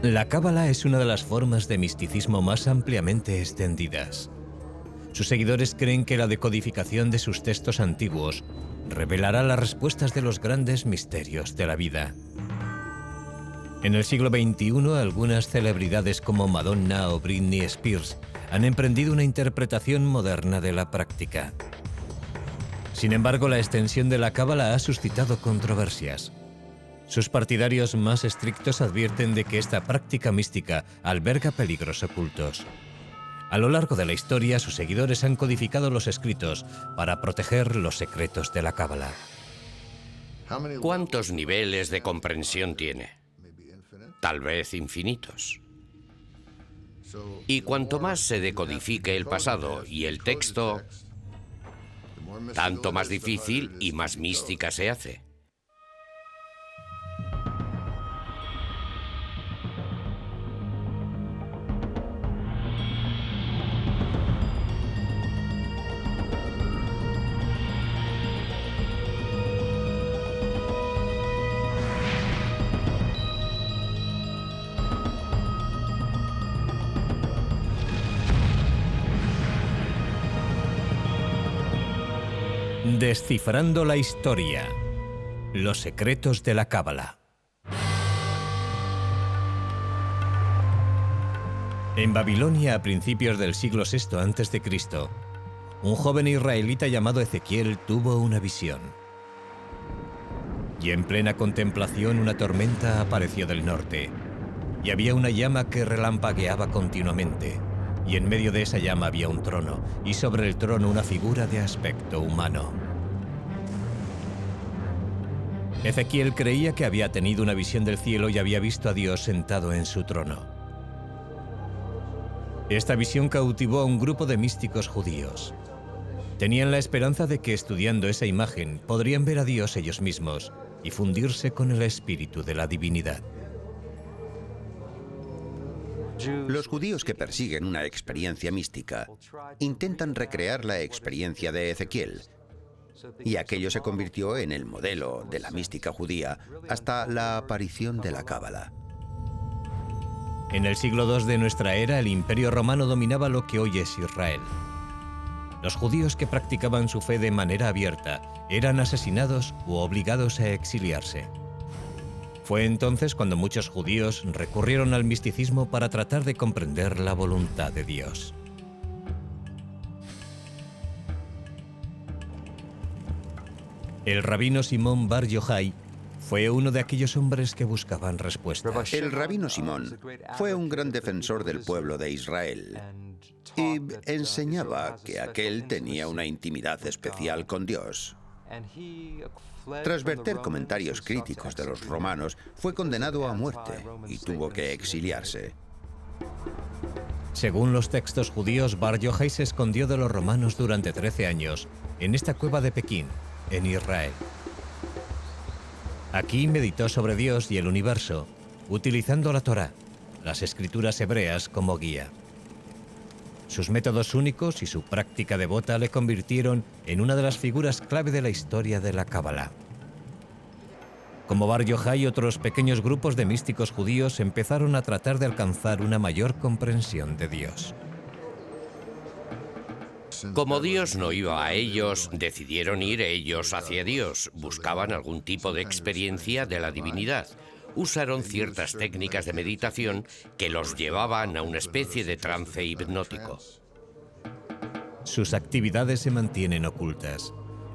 La Cábala es una de las formas de misticismo más ampliamente extendidas. Sus seguidores creen que la decodificación de sus textos antiguos revelará las respuestas de los grandes misterios de la vida. En el siglo XXI, algunas celebridades como Madonna o Britney Spears han emprendido una interpretación moderna de la práctica. Sin embargo, la extensión de la Cábala ha suscitado controversias. Sus partidarios más estrictos advierten de que esta práctica mística alberga peligros ocultos. A lo largo de la historia, sus seguidores han codificado los escritos para proteger los secretos de la Cábala. ¿Cuántos niveles de comprensión tiene? Tal vez infinitos. Y cuanto más se decodifique el pasado y el texto, tanto más difícil y más mística se hace. Descifrando la historia. Los secretos de la Cábala. En Babilonia, a principios del siglo VI a.C., un joven israelita llamado Ezequiel tuvo una visión. Y en plena contemplación, una tormenta apareció del norte, y había una llama que relampagueaba continuamente, y en medio de esa llama había un trono, y sobre el trono una figura de aspecto humano. Ezequiel creía que había tenido una visión del cielo y había visto a Dios sentado en su trono. Esta visión cautivó a un grupo de místicos judíos. Tenían la esperanza de que estudiando esa imagen podrían ver a Dios ellos mismos y fundirse con el espíritu de la divinidad. Los judíos que persiguen una experiencia mística intentan recrear la experiencia de Ezequiel, y aquello se convirtió en el modelo de la mística judía hasta la aparición de la Cábala. En el siglo II de nuestra era, el Imperio Romano dominaba lo que hoy es Israel. Los judíos que practicaban su fe de manera abierta eran asesinados u obligados a exiliarse. Fue entonces cuando muchos judíos recurrieron al misticismo para tratar de comprender la voluntad de Dios. El rabino Simón Bar Yochai fue uno de aquellos hombres que buscaban respuestas. El rabino Simón fue un gran defensor del pueblo de Israel y enseñaba que aquel tenía una intimidad especial con Dios. Tras verter comentarios críticos de los romanos, fue condenado a muerte y tuvo que exiliarse. Según los textos judíos, Bar Yochai se escondió de los romanos durante 13 años en esta cueva de Pekín, en Israel. Aquí meditó sobre Dios y el universo, utilizando la Torá, las escrituras hebreas, como guía. Sus métodos únicos y su práctica devota le convirtieron en una de las figuras clave de la historia de la Cábala. Como Bar Yochai, otros pequeños grupos de místicos judíos empezaron a tratar de alcanzar una mayor comprensión de Dios. Como Dios no iba a ellos, decidieron ir ellos hacia Dios. Buscaban algún tipo de experiencia de la divinidad. Usaron ciertas técnicas de meditación que los llevaban a una especie de trance hipnótico. Sus actividades se mantienen ocultas.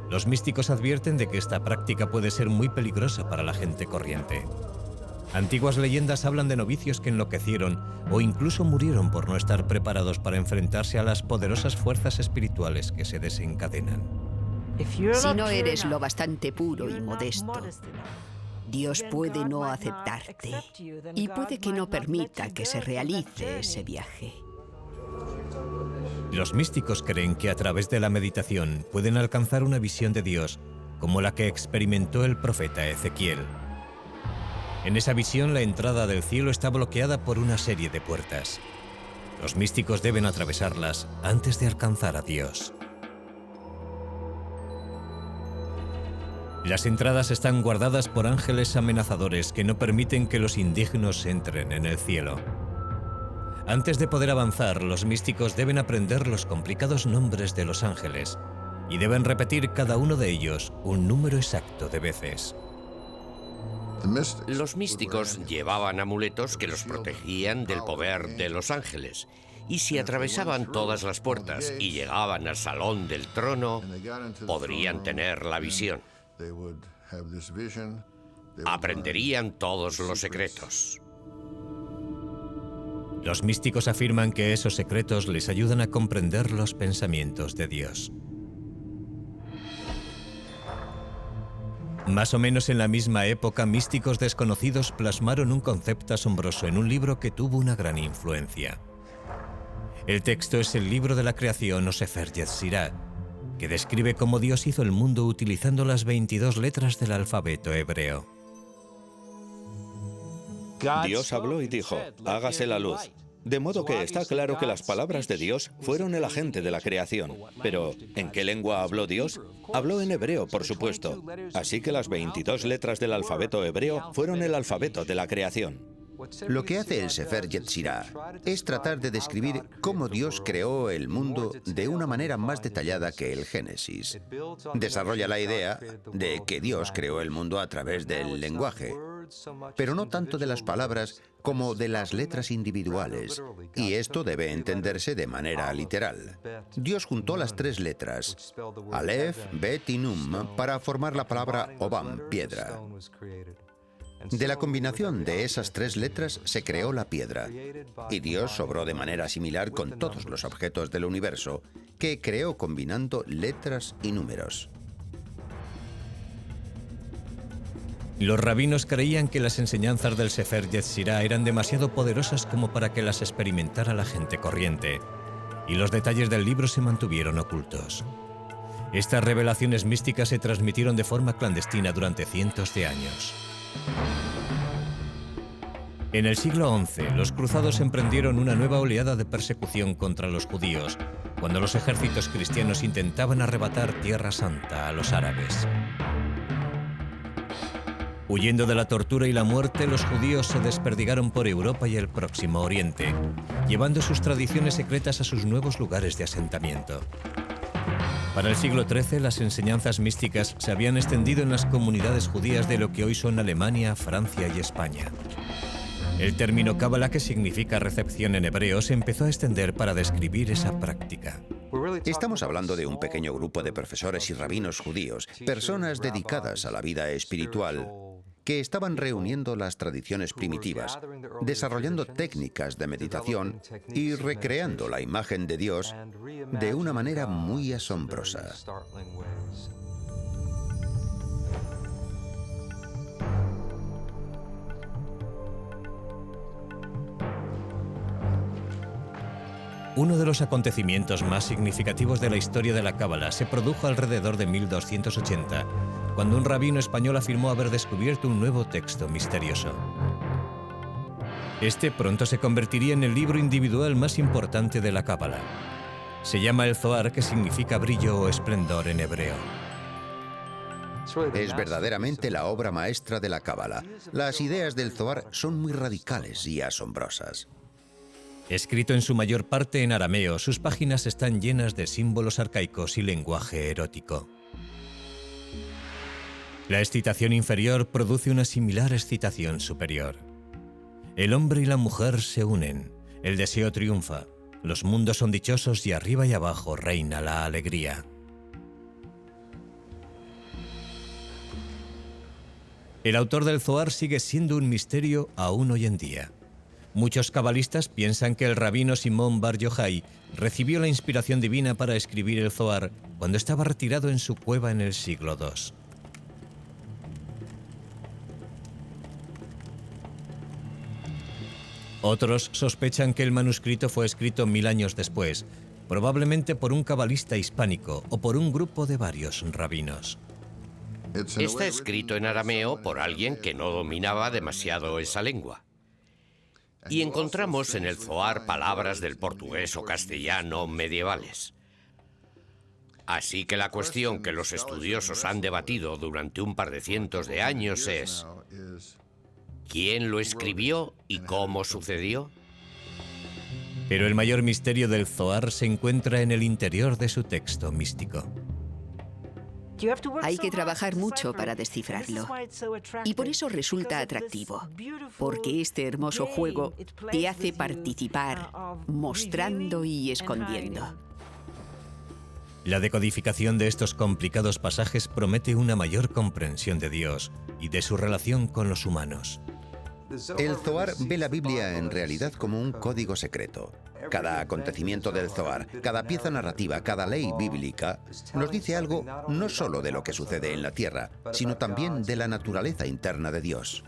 Los místicos advierten de que esta práctica puede ser muy peligrosa para la gente corriente. Antiguas leyendas hablan de novicios que enloquecieron o incluso murieron por no estar preparados para enfrentarse a las poderosas fuerzas espirituales que se desencadenan. Si no eres lo bastante puro y modesto, Dios puede no aceptarte y puede que no permita que se realice ese viaje. Los místicos creen que a través de la meditación pueden alcanzar una visión de Dios como la que experimentó el profeta Ezequiel. En esa visión, la entrada del cielo está bloqueada por una serie de puertas. Los místicos deben atravesarlas antes de alcanzar a Dios. Las entradas están guardadas por ángeles amenazadores que no permiten que los indignos entren en el cielo. Antes de poder avanzar, los místicos deben aprender los complicados nombres de los ángeles y deben repetir cada uno de ellos un número exacto de veces. Los místicos llevaban amuletos que los protegían del poder de los ángeles. Y si atravesaban todas las puertas y llegaban al salón del trono, podrían tener la visión. Aprenderían todos los secretos. Los místicos afirman que esos secretos les ayudan a comprender los pensamientos de Dios. Más o menos en la misma época, místicos desconocidos plasmaron un concepto asombroso en un libro que tuvo una gran influencia. El texto es el libro de la creación o Sefer Yetzirah, que describe cómo Dios hizo el mundo utilizando las 22 letras del alfabeto hebreo. Dios habló y dijo, hágase la luz. De modo que está claro que las palabras de Dios fueron el agente de la creación. Pero, ¿en qué lengua habló Dios? Habló en hebreo, por supuesto. Así que las 22 letras del alfabeto hebreo fueron el alfabeto de la creación. Lo que hace el Sefer Yetzirah es tratar de describir cómo Dios creó el mundo de una manera más detallada que el Génesis. Desarrolla la idea de que Dios creó el mundo a través del lenguaje, pero no tanto de las palabras como de las letras individuales, y esto debe entenderse de manera literal. Dios juntó las 3 letras, Aleph, Bet y Nun, para formar la palabra Obam, piedra. De la combinación de esas 3 letras se creó la piedra, y Dios obró de manera similar con todos los objetos del universo, que creó combinando letras y números. Los rabinos creían que las enseñanzas del Sefer Yetzirah eran demasiado poderosas como para que las experimentara la gente corriente, y los detalles del libro se mantuvieron ocultos. Estas revelaciones místicas se transmitieron de forma clandestina durante cientos de años. En el siglo XI, los cruzados emprendieron una nueva oleada de persecución contra los judíos, cuando los ejércitos cristianos intentaban arrebatar Tierra Santa a los árabes. Huyendo de la tortura y la muerte, los judíos se desperdigaron por Europa y el Próximo Oriente, llevando sus tradiciones secretas a sus nuevos lugares de asentamiento. Para el siglo XIII, las enseñanzas místicas se habían extendido en las comunidades judías de lo que hoy son Alemania, Francia y España. El término Cábala, que significa recepción en hebreo, se empezó a extender para describir esa práctica. Estamos hablando de un pequeño grupo de profesores y rabinos judíos, personas dedicadas a la vida espiritual, que estaban reuniendo las tradiciones primitivas, desarrollando técnicas de meditación y recreando la imagen de Dios de una manera muy asombrosa. Uno de los acontecimientos más significativos de la historia de la Cábala se produjo alrededor de 1280, cuando un rabino español afirmó haber descubierto un nuevo texto misterioso. Este pronto se convertiría en el libro individual más importante de la Cábala. Se llama el Zohar, que significa brillo o esplendor en hebreo. Es verdaderamente la obra maestra de la Cábala. Las ideas del Zohar son muy radicales y asombrosas. Escrito en su mayor parte en arameo, sus páginas están llenas de símbolos arcaicos y lenguaje erótico. La excitación inferior produce una similar excitación superior. El hombre y la mujer se unen, el deseo triunfa, los mundos son dichosos y arriba y abajo reina la alegría. El autor del Zohar sigue siendo un misterio aún hoy en día. Muchos cabalistas piensan que el rabino Simón Bar Yochai recibió la inspiración divina para escribir el Zohar cuando estaba retirado en su cueva en el siglo II. Otros sospechan que el manuscrito fue escrito 1000 años después, probablemente por un cabalista hispánico o por un grupo de varios rabinos. Está escrito en arameo por alguien que no dominaba demasiado esa lengua. Y encontramos en el Zohar palabras del portugués o castellano medievales. Así que la cuestión que los estudiosos han debatido durante un par de cientos de años es: ¿quién lo escribió y cómo sucedió? Pero el mayor misterio del Zohar se encuentra en el interior de su texto místico. Hay que trabajar mucho para descifrarlo. Y por eso resulta atractivo, porque este hermoso juego te hace participar, mostrando y escondiendo. La decodificación de estos complicados pasajes promete una mayor comprensión de Dios y de su relación con los humanos. El Zohar ve la Biblia en realidad como un código secreto. Cada acontecimiento del Zohar, cada pieza narrativa, cada ley bíblica, nos dice algo no solo de lo que sucede en la tierra, sino también de la naturaleza interna de Dios.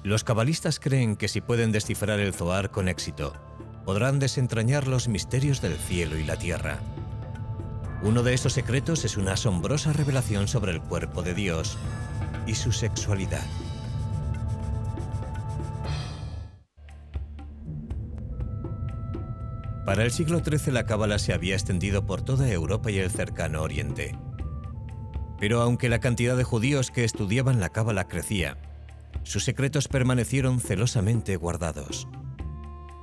Los cabalistas creen que si pueden descifrar el Zohar con éxito, podrán desentrañar los misterios del cielo y la tierra. Uno de esos secretos es una asombrosa revelación sobre el cuerpo de Dios y su sexualidad. Para el siglo XIII la cábala se había extendido por toda Europa y el cercano Oriente. Pero aunque la cantidad de judíos que estudiaban la cábala crecía, sus secretos permanecieron celosamente guardados.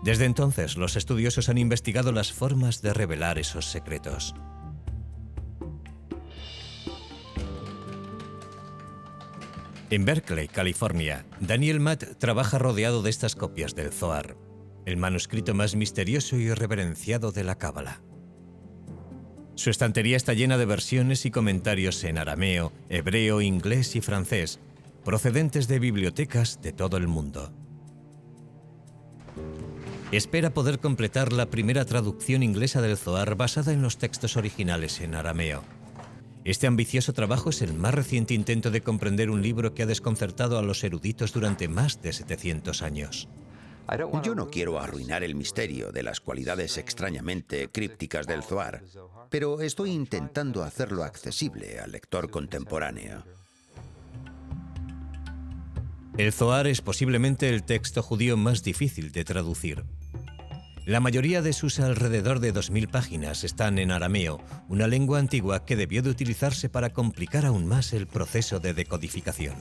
Desde entonces, los estudiosos han investigado las formas de revelar esos secretos. En Berkeley, California, Daniel Matt trabaja rodeado de estas copias del Zohar, el manuscrito más misterioso y reverenciado de la cábala. Su estantería está llena de versiones y comentarios en arameo, hebreo, inglés y francés, procedentes de bibliotecas de todo el mundo. Espera poder completar la primera traducción inglesa del Zohar basada en los textos originales en arameo. Este ambicioso trabajo es el más reciente intento de comprender un libro que ha desconcertado a los eruditos durante más de 700 años. Yo no quiero arruinar el misterio de las cualidades extrañamente crípticas del Zohar, pero estoy intentando hacerlo accesible al lector contemporáneo. El Zohar es posiblemente el texto judío más difícil de traducir. La mayoría de sus alrededor de 2000 páginas están en arameo, una lengua antigua que debió de utilizarse para complicar aún más el proceso de decodificación.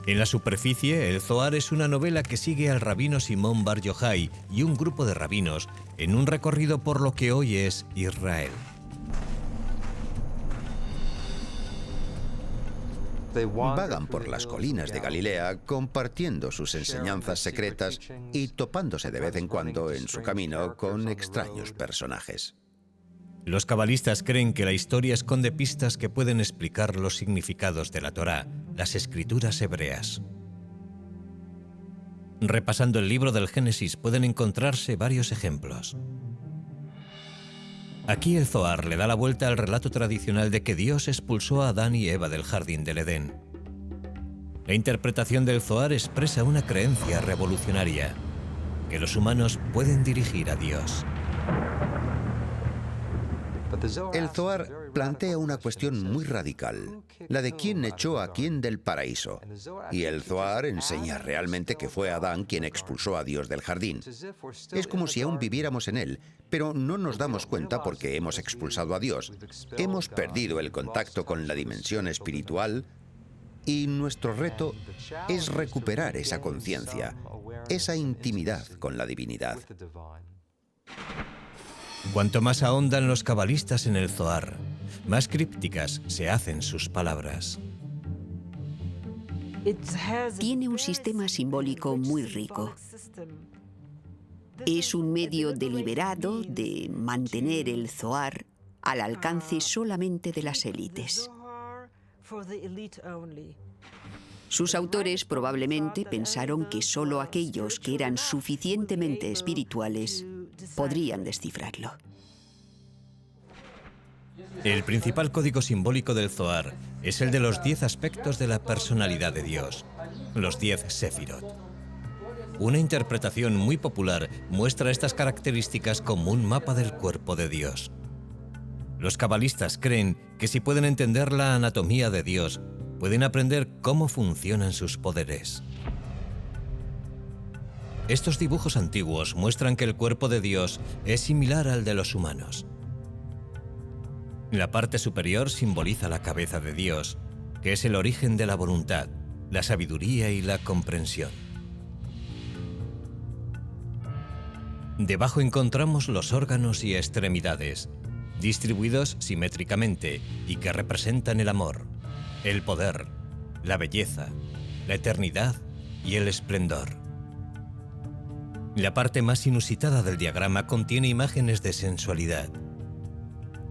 En la superficie, el Zohar es una novela que sigue al rabino Simón Bar Yochai y un grupo de rabinos en un recorrido por lo que hoy es Israel. Vagan por las colinas de Galilea compartiendo sus enseñanzas secretas y topándose de vez en cuando en su camino con extraños personajes. Los cabalistas creen que la historia esconde pistas que pueden explicar los significados de la Torá, las escrituras hebreas. Repasando el libro del Génesis pueden encontrarse varios ejemplos. Aquí el Zohar le da la vuelta al relato tradicional de que Dios expulsó a Adán y Eva del jardín del Edén. La interpretación del Zohar expresa una creencia revolucionaria, que los humanos pueden dirigir a Dios. El Zohar plantea una cuestión muy radical, la de quién echó a quién del paraíso. Y el Zohar enseña realmente que fue Adán quien expulsó a Dios del jardín. Es como si aún viviéramos en él, pero no nos damos cuenta porque hemos expulsado a Dios. Hemos perdido el contacto con la dimensión espiritual y nuestro reto es recuperar esa conciencia, esa intimidad con la divinidad. Cuanto más ahondan los cabalistas en el Zohar, más crípticas se hacen sus palabras. Tiene un sistema simbólico muy rico. Es un medio deliberado de mantener el Zohar al alcance solamente de las élites. Sus autores probablemente pensaron que solo aquellos que eran suficientemente espirituales podrían descifrarlo. El principal código simbólico del Zohar es el de los 10 aspectos de la personalidad de Dios, los 10 Sefirot. Una interpretación muy popular muestra estas características como un mapa del cuerpo de Dios. Los cabalistas creen que si pueden entender la anatomía de Dios, pueden aprender cómo funcionan sus poderes. Estos dibujos antiguos muestran que el cuerpo de Dios es similar al de los humanos. La parte superior simboliza la cabeza de Dios, que es el origen de la voluntad, la sabiduría y la comprensión. Debajo encontramos los órganos y extremidades, distribuidos simétricamente y que representan el amor, el poder, la belleza, la eternidad y el esplendor. La parte más inusitada del diagrama contiene imágenes de sensualidad.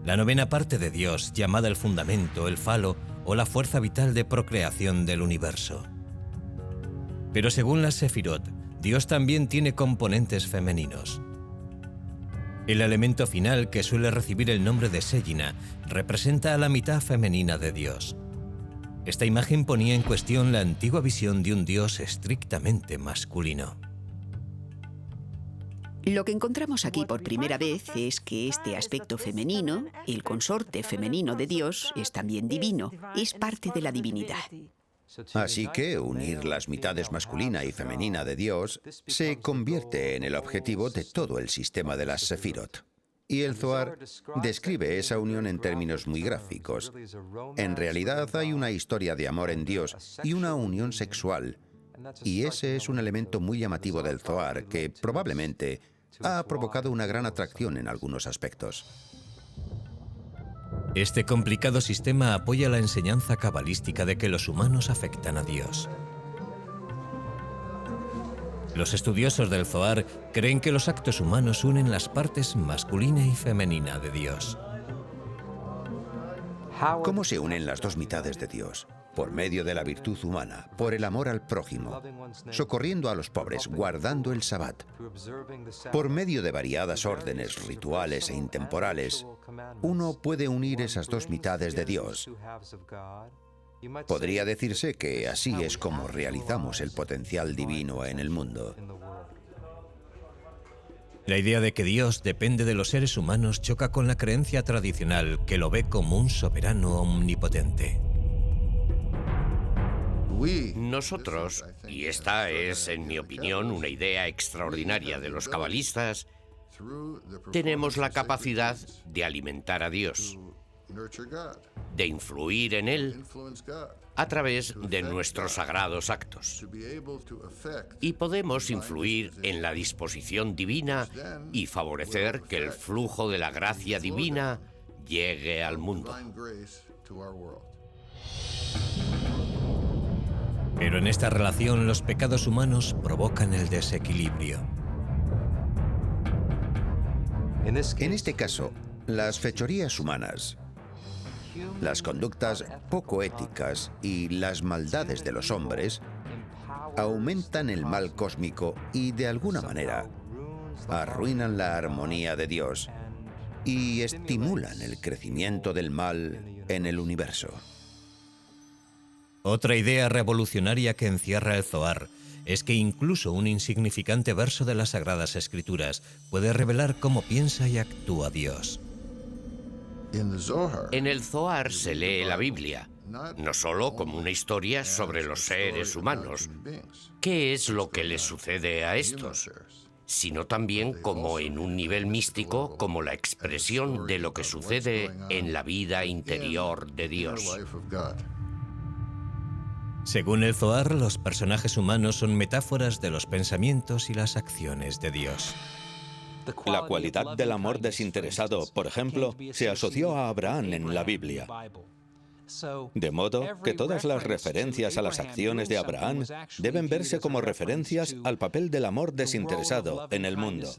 La novena parte de Dios, llamada el fundamento, el falo o la fuerza vital de procreación del universo. Pero según la Sefirot, Dios también tiene componentes femeninos. El elemento final, que suele recibir el nombre de Shejina, representa a la mitad femenina de Dios. Esta imagen ponía en cuestión la antigua visión de un Dios estrictamente masculino. Lo que encontramos aquí por primera vez es que este aspecto femenino, el consorte femenino de Dios, es también divino, es parte de la divinidad. Así que unir las mitades masculina y femenina de Dios se convierte en el objetivo de todo el sistema de las Sefirot. Y el Zohar describe esa unión en términos muy gráficos. En realidad hay una historia de amor en Dios y una unión sexual. Y ese es un elemento muy llamativo del Zohar que probablemente ha provocado una gran atracción en algunos aspectos. Este complicado sistema apoya la enseñanza cabalística de que los humanos afectan a Dios. Los estudiosos del Zohar creen que los actos humanos unen las partes masculina y femenina de Dios. ¿Cómo se unen las dos mitades de Dios? Por medio de la virtud humana, por el amor al prójimo, socorriendo a los pobres, guardando el Sabbat. Por medio de variadas órdenes rituales e intemporales, uno puede unir esas dos mitades de Dios. Podría decirse que así es como realizamos el potencial divino en el mundo. La idea de que Dios depende de los seres humanos choca con la creencia tradicional que lo ve como un soberano omnipotente. Nosotros, y esta es, en mi opinión, una idea extraordinaria de los cabalistas, tenemos la capacidad de alimentar a Dios, de influir en Él a través de nuestros sagrados actos. Y podemos influir en la disposición divina y favorecer que el flujo de la gracia divina llegue al mundo. Pero en esta relación los pecados humanos provocan el desequilibrio. En este caso, las fechorías humanas, las conductas poco éticas y las maldades de los hombres aumentan el mal cósmico y, de alguna manera, arruinan la armonía de Dios y estimulan el crecimiento del mal en el universo. Otra idea revolucionaria que encierra el Zohar es que incluso un insignificante verso de las Sagradas Escrituras puede revelar cómo piensa y actúa Dios. En el Zohar se lee la Biblia, no solo como una historia sobre los seres humanos, qué es lo que les sucede a estos, sino también como en un nivel místico, como la expresión de lo que sucede en la vida interior de Dios. Según el Zohar, los personajes humanos son metáforas de los pensamientos y las acciones de Dios. La cualidad del amor desinteresado, por ejemplo, se asoció a Abraham en la Biblia. De modo que todas las referencias a las acciones de Abraham deben verse como referencias al papel del amor desinteresado en el mundo.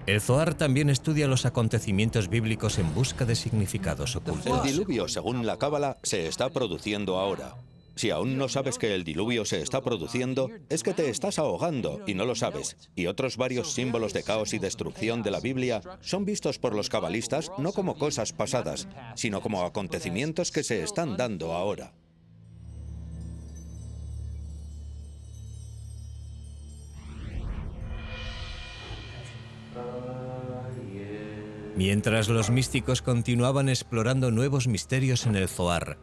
El Zohar también estudia los acontecimientos bíblicos en busca de significados ocultos. El diluvio, según la Cábala, se está produciendo ahora. Si aún no sabes que el diluvio se está produciendo, es que te estás ahogando y no lo sabes. Y otros varios símbolos de caos y destrucción de la Biblia son vistos por los cabalistas no como cosas pasadas, sino como acontecimientos que se están dando ahora. Mientras los místicos continuaban explorando nuevos misterios en el Zohar,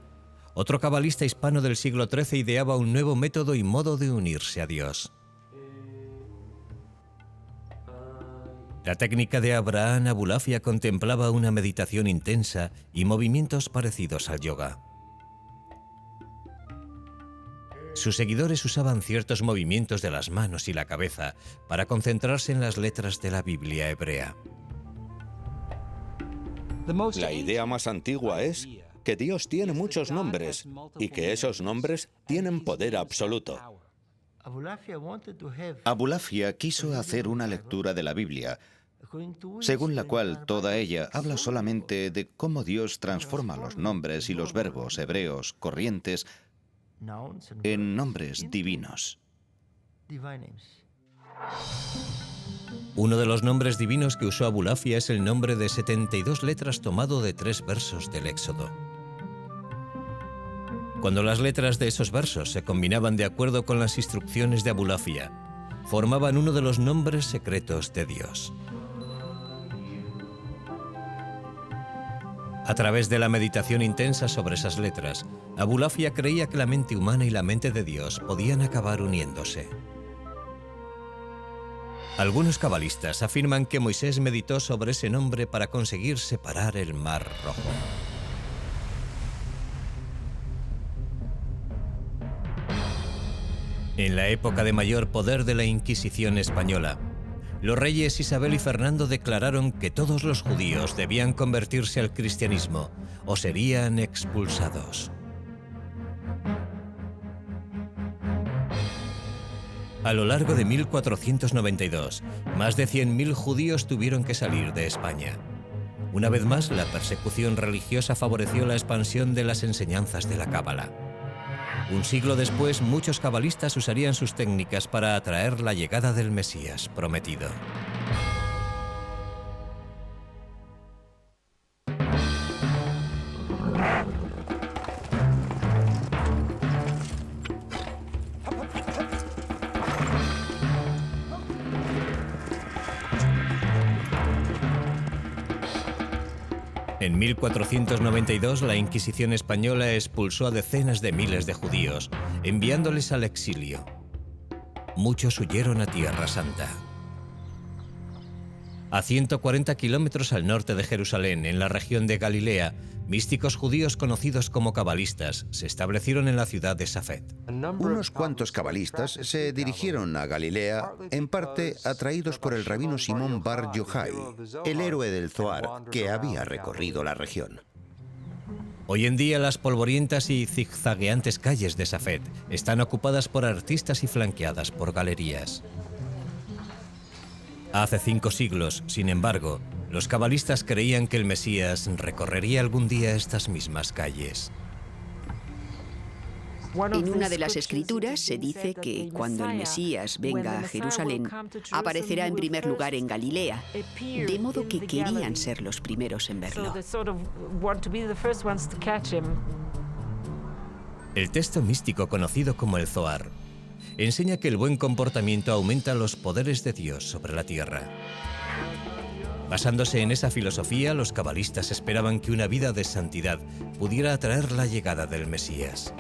otro cabalista hispano del siglo XIII ideaba un nuevo método y modo de unirse a Dios. La técnica de Abraham Abulafia contemplaba una meditación intensa y movimientos parecidos al yoga. Sus seguidores usaban ciertos movimientos de las manos y la cabeza para concentrarse en las letras de la Biblia hebrea. La idea más antigua es que Dios tiene muchos nombres y que esos nombres tienen poder absoluto. Abulafia quiso hacer una lectura de la Biblia, según la cual toda ella habla solamente de cómo Dios transforma los nombres y los verbos hebreos corrientes en nombres divinos. Uno de los nombres divinos que usó Abulafia es el nombre de 72 letras tomado de 3 versos del Éxodo. Cuando las letras de esos versos se combinaban de acuerdo con las instrucciones de Abulafia, formaban uno de los nombres secretos de Dios. A través de la meditación intensa sobre esas letras, Abulafia creía que la mente humana y la mente de Dios podían acabar uniéndose. Algunos cabalistas afirman que Moisés meditó sobre ese nombre para conseguir separar el Mar Rojo. En la época de mayor poder de la Inquisición española, los reyes Isabel y Fernando declararon que todos los judíos debían convertirse al cristianismo o serían expulsados. A lo largo de 1492, más de 100.000 judíos tuvieron que salir de España. Una vez más, la persecución religiosa favoreció la expansión de las enseñanzas de la Cábala. Un siglo después, muchos cabalistas usarían sus técnicas para atraer la llegada del Mesías prometido. En 1492, la Inquisición española expulsó a decenas de miles de judíos, enviándoles al exilio. Muchos huyeron a Tierra Santa. A 140 kilómetros al norte de Jerusalén, en la región de Galilea, místicos judíos conocidos como cabalistas se establecieron en la ciudad de Safed. Unos cuantos cabalistas se dirigieron a Galilea, en parte atraídos por el rabino Simón Bar Yochai, el héroe del Zohar que había recorrido la región. Hoy en día las polvorientas y zigzagueantes calles de Safed están ocupadas por artistas y flanqueadas por galerías. Hace 5 siglos, sin embargo, los cabalistas creían que el Mesías recorrería algún día estas mismas calles. En una de las escrituras se dice que cuando el Mesías venga a Jerusalén, aparecerá en primer lugar en Galilea, de modo que querían ser los primeros en verlo. El texto místico conocido como el Zohar enseña que el buen comportamiento aumenta los poderes de Dios sobre la tierra. Basándose en esa filosofía, los cabalistas esperaban que una vida de santidad pudiera atraer la llegada del Mesías.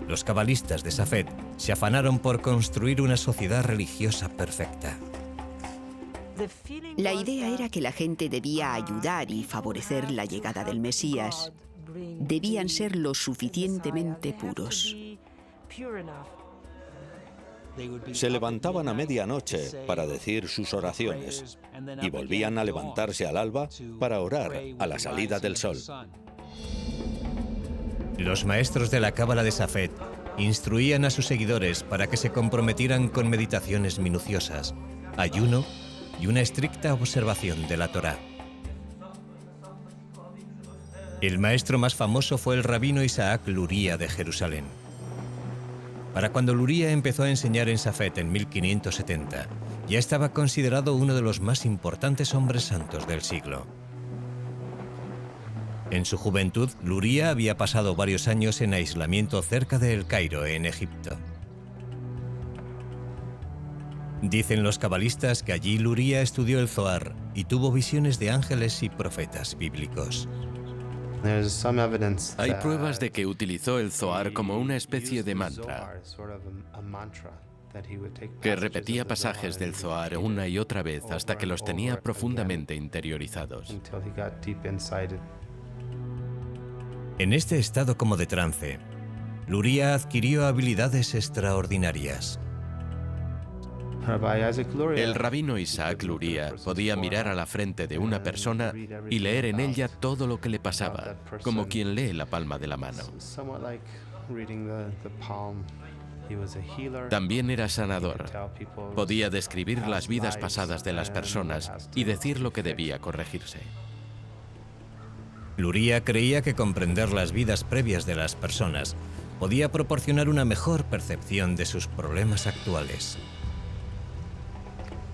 Los cabalistas de Safed se afanaron por construir una sociedad religiosa perfecta. La idea era que la gente debía ayudar y favorecer la llegada del Mesías. Debían ser lo suficientemente puros. Se levantaban a medianoche para decir sus oraciones y volvían a levantarse al alba para orar a la salida del sol. Los maestros de la Cábala de Safed instruían a sus seguidores para que se comprometieran con meditaciones minuciosas, ayuno y una estricta observación de la Torá. El maestro más famoso fue el rabino Isaac Luria de Jerusalén. Para cuando Luria empezó a enseñar en Safed en 1570, ya estaba considerado uno de los más importantes hombres santos del siglo. En su juventud, Luria había pasado varios años en aislamiento cerca de El Cairo, en Egipto. Dicen los cabalistas que allí Luria estudió el Zohar y tuvo visiones de ángeles y profetas bíblicos. Hay pruebas de que utilizó el Zohar como una especie de mantra. que repetía pasajes del Zohar una y otra vez hasta que los tenía profundamente interiorizados. En este estado como de trance, Luria adquirió habilidades extraordinarias. El rabino Isaac Luria podía mirar a la frente de una persona y leer en ella todo lo que le pasaba, como quien lee la palma de la mano. También era sanador. Podía describir las vidas pasadas de las personas y decir lo que debía corregirse. Luria creía que comprender las vidas previas de las personas podía proporcionar una mejor percepción de sus problemas actuales.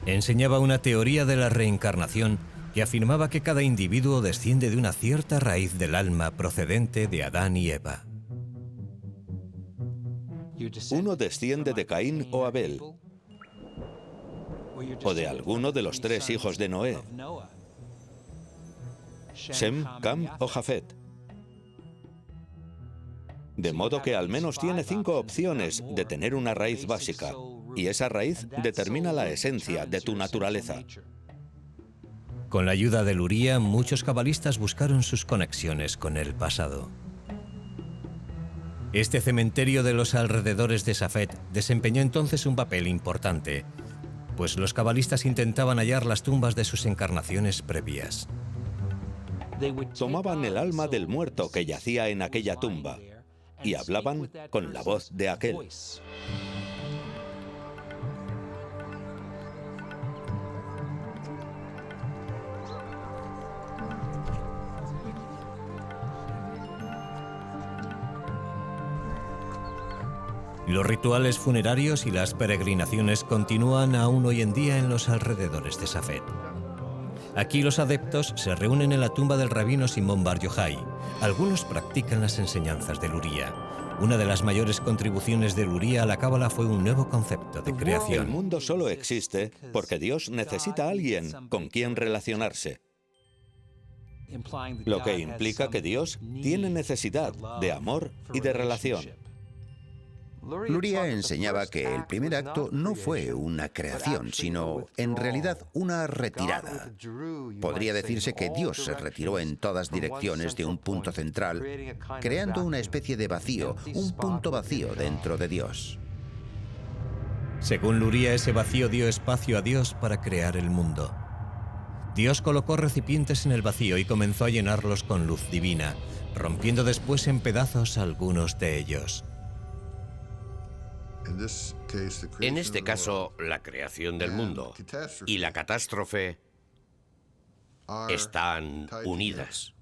Enseñaba una teoría de la reencarnación que afirmaba que cada individuo desciende de una cierta raíz del alma procedente de Adán y Eva. Uno desciende de Caín o Abel, o de alguno de los 3 hijos de Noé, Shem, Cam o Jafet. De modo que al menos tiene 5 opciones de tener una raíz básica, y esa raíz determina la esencia de tu naturaleza. Con la ayuda de Luria, muchos cabalistas buscaron sus conexiones con el pasado. Este cementerio de los alrededores de Safed desempeñó entonces un papel importante, pues los cabalistas intentaban hallar las tumbas de sus encarnaciones previas. Tomaban el alma del muerto que yacía en aquella tumba y hablaban con la voz de aquel. Los rituales funerarios y las peregrinaciones continúan aún hoy en día en los alrededores de Safed. Aquí los adeptos se reúnen en la tumba del rabino Simón Bar Yochai. Algunos practican las enseñanzas de Luria. Una de las mayores contribuciones de Luria a la Cábala fue un nuevo concepto de El creación. mundo solo existe porque Dios necesita a alguien con quien relacionarse, lo que implica que Dios tiene necesidad de amor y de relación. Luria enseñaba que el primer acto no fue una creación, sino en realidad una retirada. Podría decirse que Dios se retiró en todas direcciones de un punto central, creando una especie de vacío, un punto vacío dentro de Dios. Según Luria, ese vacío dio espacio a Dios para crear el mundo. Dios colocó recipientes en el vacío y comenzó a llenarlos con luz divina, rompiendo después en pedazos algunos de ellos. En este caso, la creación del mundo y la catástrofe están unidas.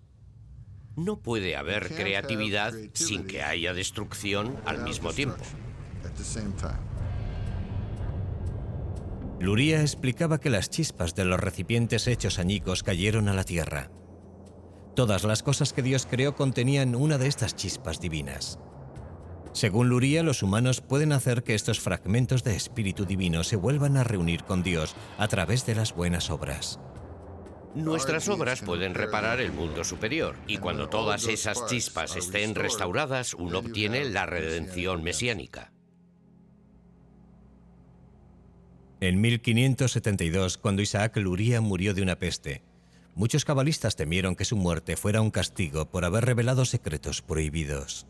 No puede haber creatividad sin que haya destrucción al mismo tiempo. Luria explicaba que las chispas de los recipientes hechos añicos cayeron a la tierra. Todas las cosas que Dios creó contenían una de estas chispas divinas. Según Luria, los humanos pueden hacer que estos fragmentos de espíritu divino se vuelvan a reunir con Dios a través de las buenas obras. Nuestras obras pueden reparar el mundo superior, y cuando todas esas chispas estén restauradas, uno obtiene la redención mesiánica. En 1572, cuando Isaac Luria murió de una peste, muchos cabalistas temieron que su muerte fuera un castigo por haber revelado secretos prohibidos.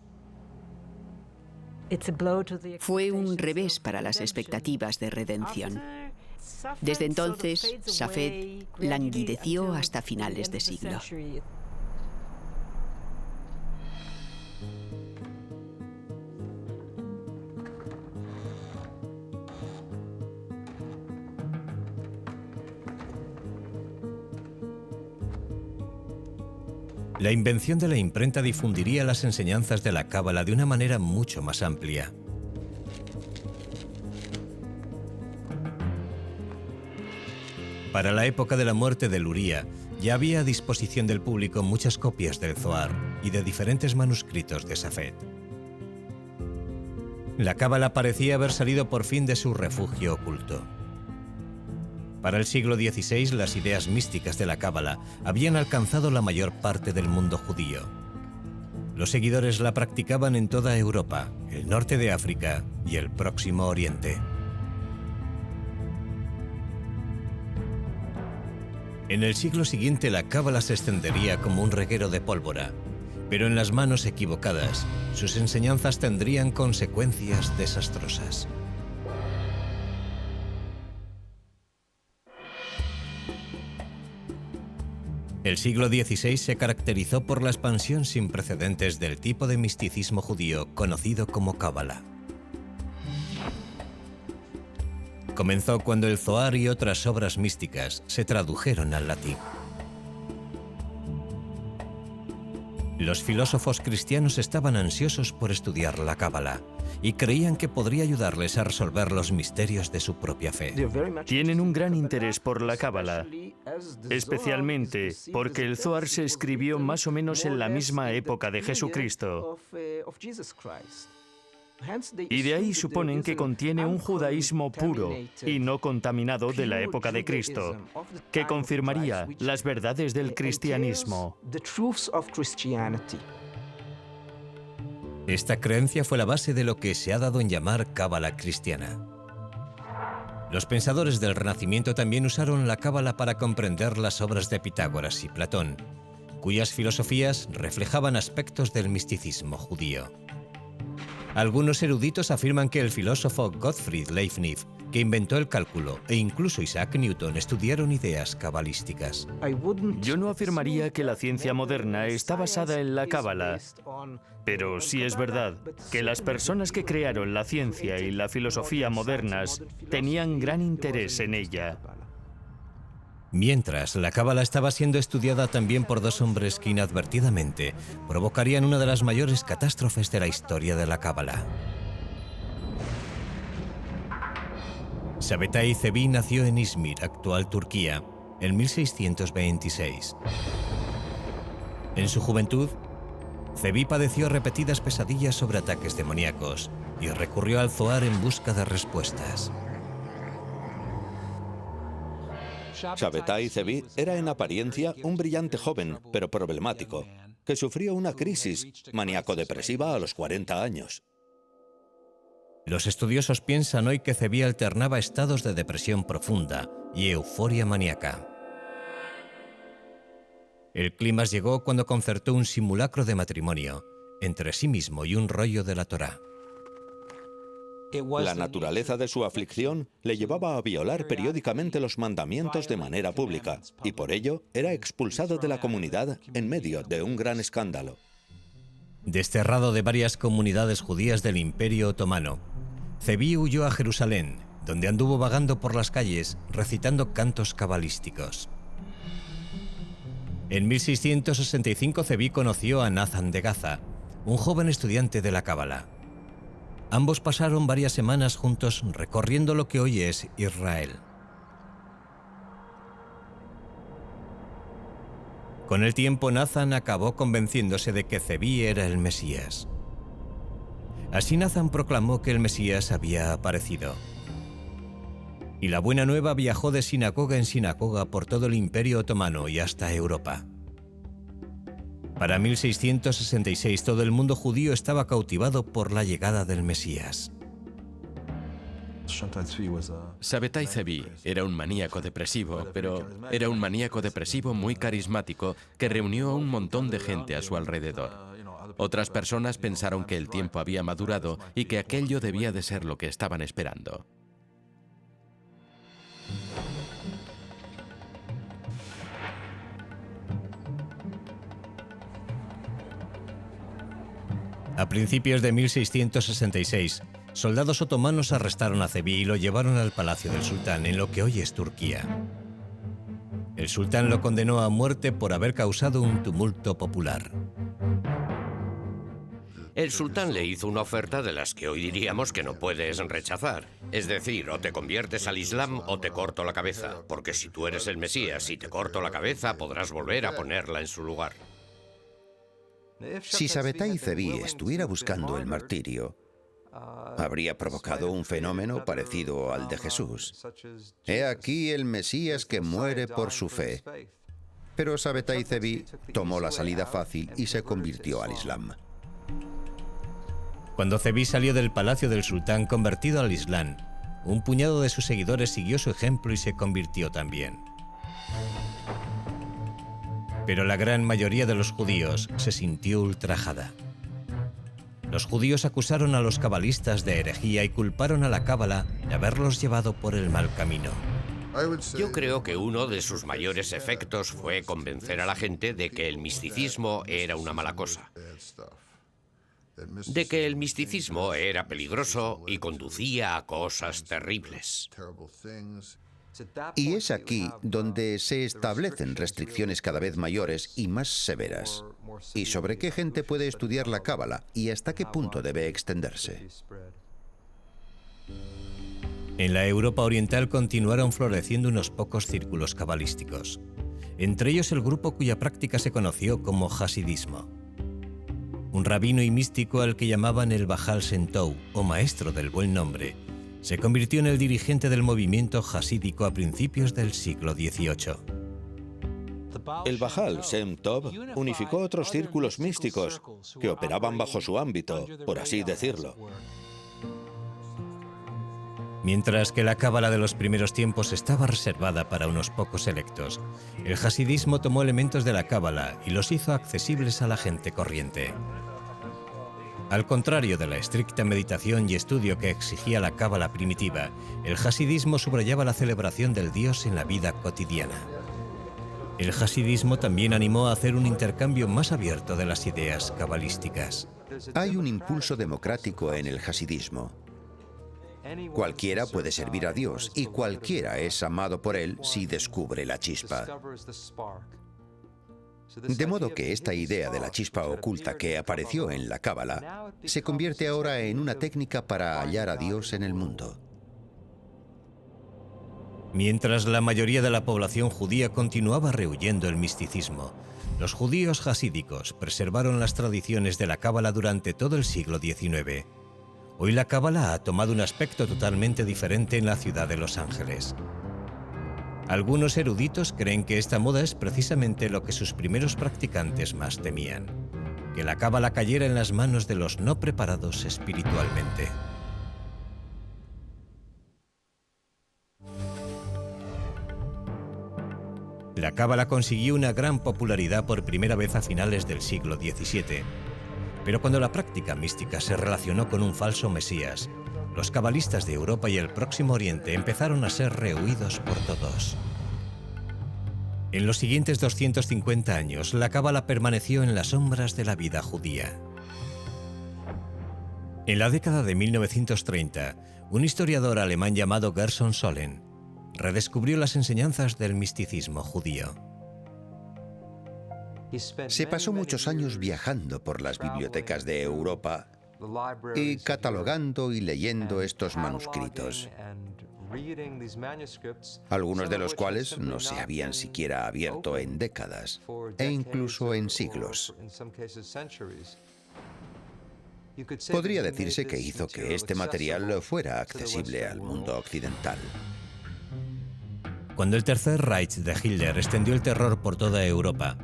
Fue un revés para las expectativas de redención. Desde entonces, Safed languideció hasta finales de siglo. La invención de la imprenta difundiría las enseñanzas de la Cábala de una manera mucho más amplia. Para la época de la muerte de Luria, ya había a disposición del público muchas copias del Zohar y de diferentes manuscritos de Safed. La Cábala parecía haber salido por fin de su refugio oculto. Para el siglo XVI, las ideas místicas de la Cábala habían alcanzado la mayor parte del mundo judío. Los seguidores la practicaban en toda Europa, el norte de África y el Próximo Oriente. En el siglo siguiente la cábala se extendería como un reguero de pólvora, pero en las manos equivocadas, sus enseñanzas tendrían consecuencias desastrosas. El siglo XVI se caracterizó por la expansión sin precedentes del tipo de misticismo judío conocido como cábala. Comenzó cuando el Zohar y otras obras místicas se tradujeron al latín. Los filósofos cristianos estaban ansiosos por estudiar la cábala y creían que podría ayudarles a resolver los misterios de su propia fe. Tienen un gran interés por la cábala, especialmente porque el Zohar se escribió más o menos en la misma época de Jesucristo. Y de ahí suponen que contiene un judaísmo puro y no contaminado de la época de Cristo, que confirmaría las verdades del cristianismo. Esta creencia fue la base de lo que se ha dado en llamar cábala cristiana. Los pensadores del Renacimiento también usaron la cábala para comprender las obras de Pitágoras y Platón, cuyas filosofías reflejaban aspectos del misticismo judío. Algunos eruditos afirman que el filósofo Gottfried Leibniz, que inventó el cálculo, e incluso Isaac Newton estudiaron ideas cabalísticas. Yo no afirmaría que la ciencia moderna está basada en la cábala, pero sí es verdad que las personas que crearon la ciencia y la filosofía modernas tenían gran interés en ella. Mientras, la cábala estaba siendo estudiada también por dos hombres que inadvertidamente provocarían una de las mayores catástrofes de la historia de la cábala. Sabetay Zevi nació en Izmir, actual Turquía, en 1626. En su juventud, Zevi padeció repetidas pesadillas sobre ataques demoníacos y recurrió al Zohar en busca de respuestas. Sabetay Zevi era en apariencia un brillante joven, pero problemático, que sufrió una crisis maníaco-depresiva a los 40 años. Los estudiosos piensan hoy que Zevi alternaba estados de depresión profunda y euforia maníaca. El clímax llegó cuando concertó un simulacro de matrimonio entre sí mismo y un rollo de la Torá. La naturaleza de su aflicción le llevaba a violar periódicamente los mandamientos de manera pública, y por ello era expulsado de la comunidad en medio de un gran escándalo. Desterrado de varias comunidades judías del Imperio Otomano, Zevi huyó a Jerusalén, donde anduvo vagando por las calles recitando cantos cabalísticos. En 1665 Zevi conoció a Nathan de Gaza, un joven estudiante de la cábala. Ambos pasaron varias semanas juntos recorriendo lo que hoy es Israel. Con el tiempo, Nathan acabó convenciéndose de que Zevi era el Mesías. Así Nathan proclamó que el Mesías había aparecido. Y la buena nueva viajó de sinagoga en sinagoga por todo el Imperio Otomano y hasta Europa. Para 1666 todo el mundo judío estaba cautivado por la llegada del Mesías. Sabetay Zevi era un maníaco depresivo, pero era un maníaco depresivo muy carismático que reunió a un montón de gente a su alrededor. Otras personas pensaron que el tiempo había madurado y que aquello debía de ser lo que estaban esperando. A principios de 1666, soldados otomanos arrestaron a Zevi y lo llevaron al palacio del sultán, en lo que hoy es Turquía. El sultán lo condenó a muerte por haber causado un tumulto popular. El sultán le hizo una oferta de las que hoy diríamos que no puedes rechazar. Es decir, o te conviertes al Islam o te corto la cabeza. Porque si tú eres el Mesías y te corto la cabeza, podrás volver a ponerla en su lugar. Si Sabetay Zevi estuviera buscando el martirio, habría provocado un fenómeno parecido al de Jesús. He aquí el Mesías que muere por su fe. Pero Sabetay Zevi tomó la salida fácil y se convirtió al Islam. Cuando Zevi salió del palacio del sultán convertido al Islam, un puñado de sus seguidores siguió su ejemplo y se convirtió también. Pero la gran mayoría de los judíos se sintió ultrajada. Los judíos acusaron a los cabalistas de herejía y culparon a la cábala de haberlos llevado por el mal camino. Yo creo que uno de sus mayores efectos fue convencer a la gente de que el misticismo era una mala cosa, de que el misticismo era peligroso y conducía a cosas terribles. Y es aquí donde se establecen restricciones cada vez mayores y más severas. ¿Y sobre qué gente puede estudiar la cábala y hasta qué punto debe extenderse? En la Europa oriental continuaron floreciendo unos pocos círculos cabalísticos, entre ellos el grupo cuya práctica se conoció como hasidismo. Un rabino y místico al que llamaban el Baal Shem Tov, o maestro del buen nombre, se convirtió en el dirigente del movimiento hasídico a principios del siglo XVIII. El Baal Shem Tov unificó otros círculos místicos que operaban bajo su ámbito, por así decirlo. Mientras que la cábala de los primeros tiempos estaba reservada para unos pocos selectos, el hasidismo tomó elementos de la cábala y los hizo accesibles a la gente corriente. Al contrario de la estricta meditación y estudio que exigía la cábala primitiva, el hasidismo subrayaba la celebración del Dios en la vida cotidiana. El hasidismo también animó a hacer un intercambio más abierto de las ideas cabalísticas. Hay un impulso democrático en el hasidismo. Cualquiera puede servir a Dios y cualquiera es amado por Él si descubre la chispa. De modo que esta idea de la chispa oculta que apareció en la cábala se convierte ahora en una técnica para hallar a Dios en el mundo. Mientras la mayoría de la población judía continuaba rehuyendo el misticismo, los judíos hasídicos preservaron las tradiciones de la cábala durante todo el siglo XIX. Hoy la cábala ha tomado un aspecto totalmente diferente en la ciudad de Los Ángeles. Algunos eruditos creen que esta moda es precisamente lo que sus primeros practicantes más temían: que la cábala cayera en las manos de los no preparados espiritualmente. La cábala consiguió una gran popularidad por primera vez a finales del siglo XVII. Pero cuando la práctica mística se relacionó con un falso mesías, los cabalistas de Europa y el Próximo Oriente empezaron a ser rehuidos por todos. En los siguientes 250 años, la cábala permaneció en las sombras de la vida judía. En la década de 1930, un historiador alemán llamado Gerson Sollen redescubrió las enseñanzas del misticismo judío. Se pasó muchos años viajando por las bibliotecas de Europa y catalogando y leyendo estos manuscritos, algunos de los cuales no se habían siquiera abierto en décadas e incluso en siglos. Podría decirse que hizo que este material fuera accesible al mundo occidental. Cuando el Tercer Reich de Hitler extendió el terror por toda Europa,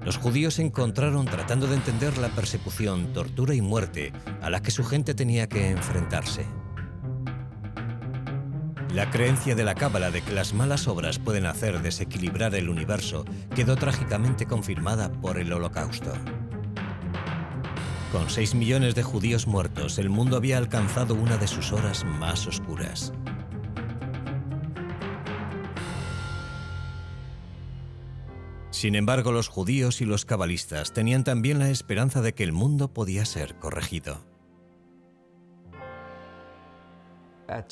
los judíos se encontraron tratando de entender la persecución, tortura y muerte a la que su gente tenía que enfrentarse. La creencia de la cábala de que las malas obras pueden hacer desequilibrar el universo quedó trágicamente confirmada por el Holocausto. Con 6 millones de judíos muertos, el mundo había alcanzado una de sus horas más oscuras. Sin embargo, los judíos y los cabalistas tenían también la esperanza de que el mundo podía ser corregido.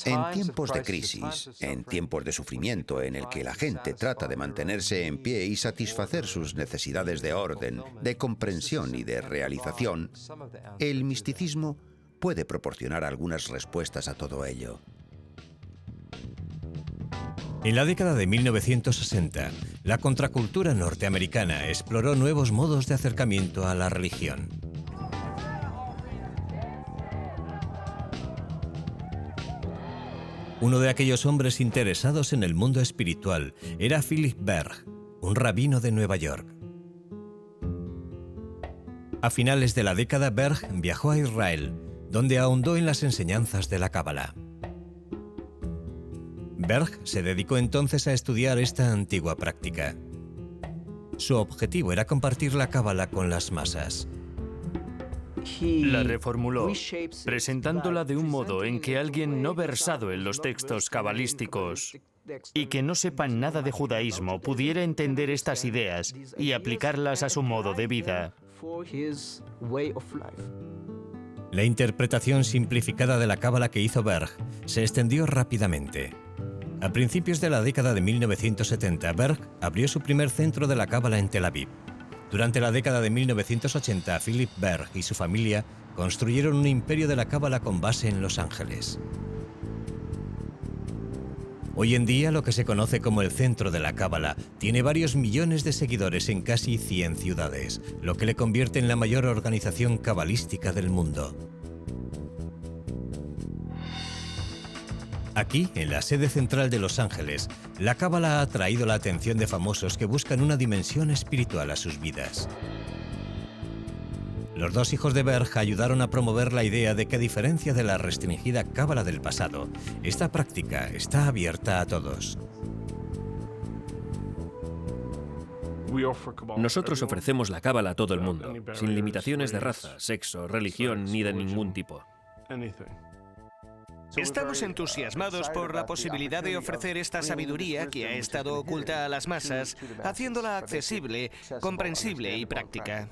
En tiempos de crisis, en tiempos de sufrimiento en el que la gente trata de mantenerse en pie y satisfacer sus necesidades de orden, de comprensión y de realización, el misticismo puede proporcionar algunas respuestas a todo ello. En la década de 1960, la contracultura norteamericana exploró nuevos modos de acercamiento a la religión. Uno de aquellos hombres interesados en el mundo espiritual era Philip Berg, un rabino de Nueva York. A finales de la década, Berg viajó a Israel, donde ahondó en las enseñanzas de la cábala. Berg se dedicó entonces a estudiar esta antigua práctica. Su objetivo era compartir la cábala con las masas. La reformuló, presentándola de un modo en que alguien no versado en los textos cabalísticos y que no sepa nada de judaísmo pudiera entender estas ideas y aplicarlas a su modo de vida. La interpretación simplificada de la cábala que hizo Berg se extendió rápidamente. A principios de la década de 1970, Berg abrió su primer centro de la cábala en Tel Aviv. Durante la década de 1980, Philip Berg y su familia construyeron un imperio de la cábala con base en Los Ángeles. Hoy en día, lo que se conoce como el Centro de la Cábala tiene varios millones de seguidores en casi 100 ciudades, lo que le convierte en la mayor organización cabalística del mundo. Aquí, en la sede central de Los Ángeles, la cábala ha atraído la atención de famosos que buscan una dimensión espiritual a sus vidas. Los dos hijos de Berg ayudaron a promover la idea de que, a diferencia de la restringida cábala del pasado, esta práctica está abierta a todos. Nosotros ofrecemos la cábala a todo el mundo, sin limitaciones de raza, sexo, religión ni de ningún tipo. Estamos entusiasmados por la posibilidad de ofrecer esta sabiduría que ha estado oculta a las masas, haciéndola accesible, comprensible y práctica.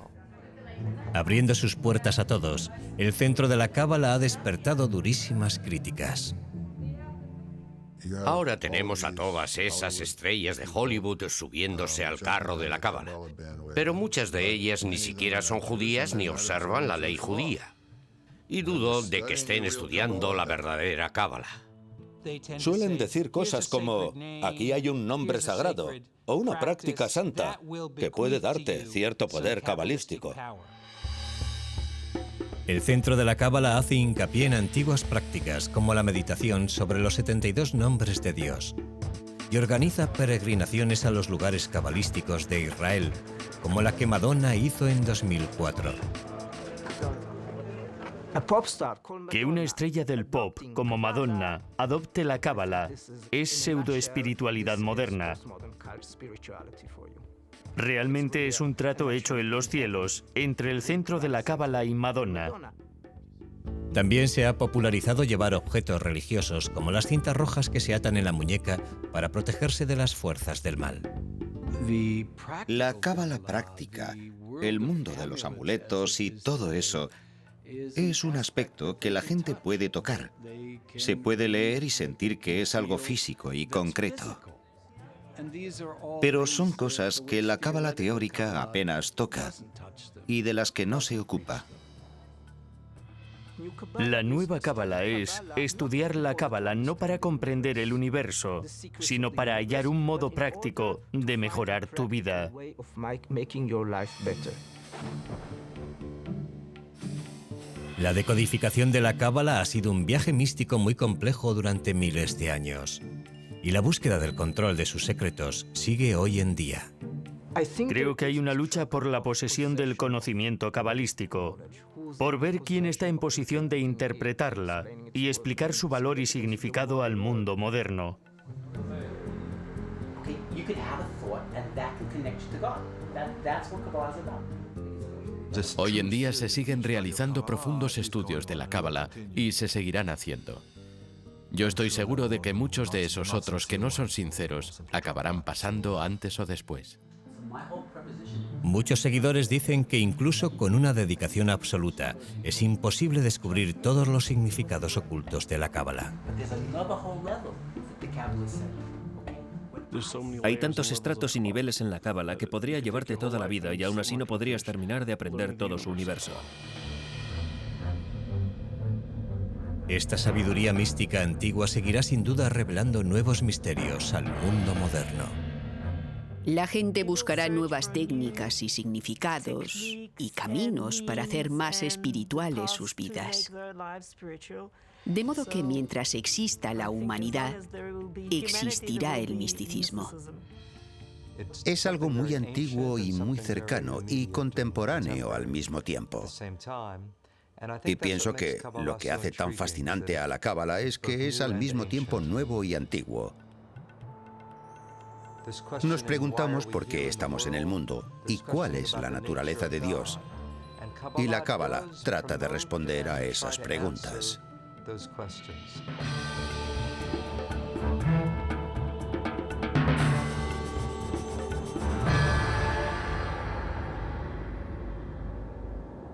Abriendo sus puertas a todos, el Centro de la Cábala ha despertado durísimas críticas. Ahora tenemos a todas esas estrellas de Hollywood subiéndose al carro de la cábala, pero muchas de ellas ni siquiera son judías ni observan la ley judía. Y dudo de que estén estudiando la verdadera cábala. Suelen decir cosas como, aquí hay un nombre sagrado, o una práctica santa, que puede darte cierto poder cabalístico. El Centro de la Cábala hace hincapié en antiguas prácticas como la meditación sobre los 72 nombres de Dios y organiza peregrinaciones a los lugares cabalísticos de Israel, como la que Madonna hizo en 2004. Que una estrella del pop como Madonna adopte la cábala es pseudoespiritualidad moderna. Realmente es un trato hecho en los cielos entre el Centro de la Cábala y Madonna. También se ha popularizado llevar objetos religiosos como las cintas rojas que se atan en la muñeca para protegerse de las fuerzas del mal. La cábala práctica, el mundo de los amuletos y todo eso, es un aspecto que la gente puede tocar. Se puede leer y sentir que es algo físico y concreto. Pero son cosas que la cábala teórica apenas toca y de las que no se ocupa. La nueva cábala es estudiar la cábala no para comprender el universo, sino para hallar un modo práctico de mejorar tu vida. La decodificación de la cábala ha sido un viaje místico muy complejo durante miles de años. Y la búsqueda del control de sus secretos sigue hoy en día. Creo que hay una lucha por la posesión del conocimiento cabalístico, por ver quién está en posición de interpretarla y explicar su valor y significado al mundo moderno. Hoy en día se siguen realizando profundos estudios de la cábala y se seguirán haciendo. Yo estoy seguro de que muchos de esos otros que no son sinceros acabarán pasando antes o después. Muchos seguidores dicen que incluso con una dedicación absoluta es imposible descubrir todos los significados ocultos de la cábala. Hay tantos estratos y niveles en la cábala que podría llevarte toda la vida y aún así no podrías terminar de aprender todo su universo. Esta sabiduría mística antigua seguirá sin duda revelando nuevos misterios al mundo moderno. La gente buscará nuevas técnicas y significados y caminos para hacer más espirituales sus vidas. De modo que mientras exista la humanidad, existirá el misticismo. Es algo muy antiguo y muy cercano y contemporáneo al mismo tiempo. Y pienso que lo que hace tan fascinante a la cábala es que es al mismo tiempo nuevo y antiguo. Nos preguntamos por qué estamos en el mundo y cuál es la naturaleza de Dios. Y la Cábala trata de responder a esas preguntas.